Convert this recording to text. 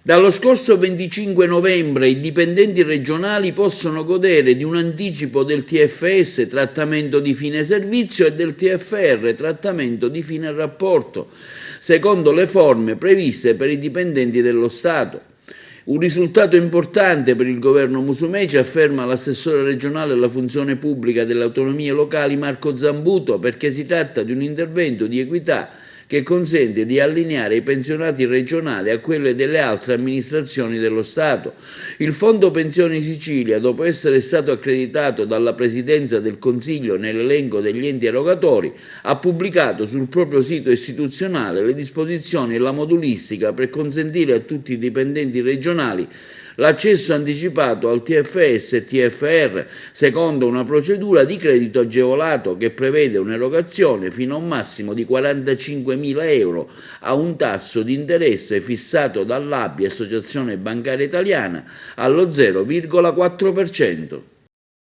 Dallo scorso 25 novembre i dipendenti regionali possono godere di un anticipo del TFS, trattamento di fine servizio, e del TFR, trattamento di fine rapporto, secondo le forme previste per i dipendenti dello Stato. Un risultato importante per il governo Musumeci, afferma l'assessore regionale alla funzione pubblica delle autonomie locali Marco Zambuto, perché si tratta di un intervento di equità che consente di allineare i pensionati regionali a quelle delle altre amministrazioni dello Stato. Il Fondo Pensioni Sicilia, dopo essere stato accreditato dalla Presidenza del Consiglio nell'elenco degli enti erogatori, ha pubblicato sul proprio sito istituzionale le disposizioni e la modulistica per consentire a tutti i dipendenti regionali l'accesso anticipato al TFS e TFR secondo una procedura di credito agevolato che prevede un'erogazione fino a un massimo di 45.000 euro a un tasso di interesse fissato dall'ABI, Associazione Bancaria Italiana, allo 0,4%.